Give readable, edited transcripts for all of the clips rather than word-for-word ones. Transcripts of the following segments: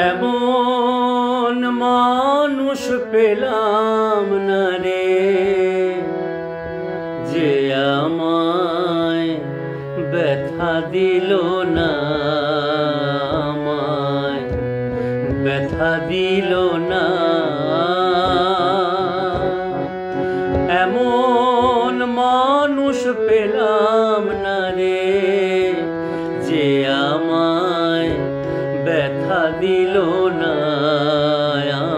এমন মানুষ পেলাম না রে, যে আমায় ব্যথা দিল না, আমায় ব্যথা দিল না। এমন মানুষ পেলাম না রে, যে আমায় ব্যথা দিল না,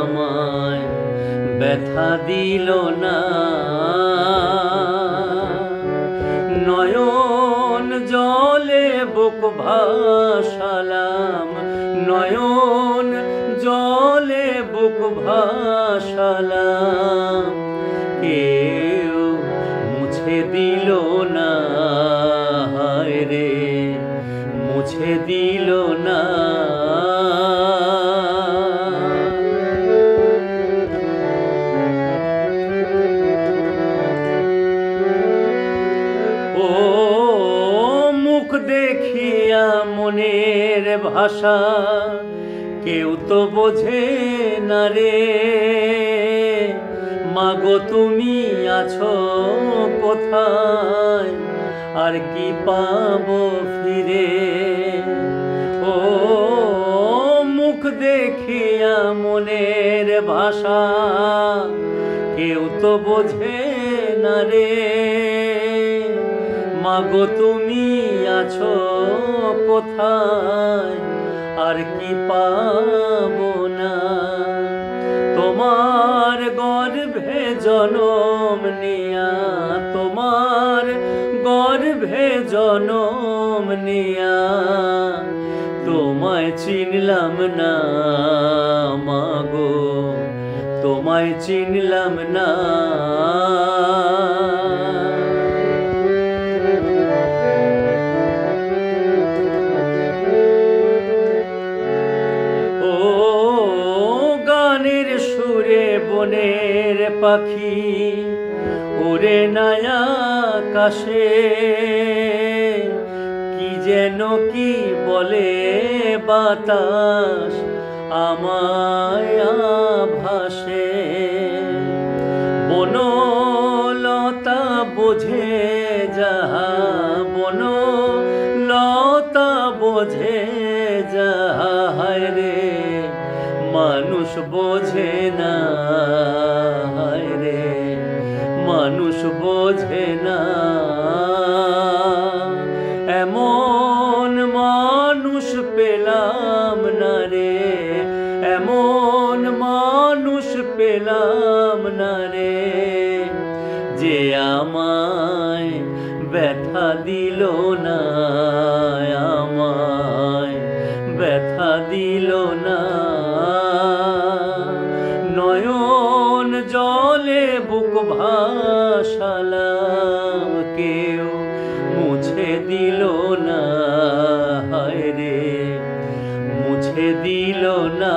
আমায় ব্যথা দিল না। নয়ন জলে বুক ভাসালাম, নয়ন জলে বুক ভাসালাম, কেউ মুছে দিল না, হায় রে মুছে দিল না। ও মুখ দেখিয়া মনের ভাষা কেউ তো বোঝে না রে, মাগো তুমি আছো কোথায়, আর কি পাবো ফিরে। ও মুখ দেখিয়া মনের ভাষা কেউ তো বোঝে না রে, মাগো তুমি আছো কোথায়, আর কি পাবো না। তোমার গর্ভে জনম নিয়া, তোমার গর্ভে জনম নিয়া, তোমায় চিনলাম না মাগো, তোমায় চিনলাম না। ও গানের সুরে বনের পাখি উড়ে নাই আকাশে, কি যেন কি বলে বাতাস আমায় ভাসে। বনলতা বোঝে যাহা, বনলতা বোঝে যাহা, হায় রে মানুষ বোঝে না, হায় রে মানুষ বোঝে না। এমন মানুষ পেলাম না রে, এমন মানুষ পেলাম না রে, যে আমায় ব্যথা দিল না, আমায় ব্যথা দিল না। নয়ন জলে বুক ভাসালাম, কেউ মুছে দিল না, হায় রে মুছে দিল না।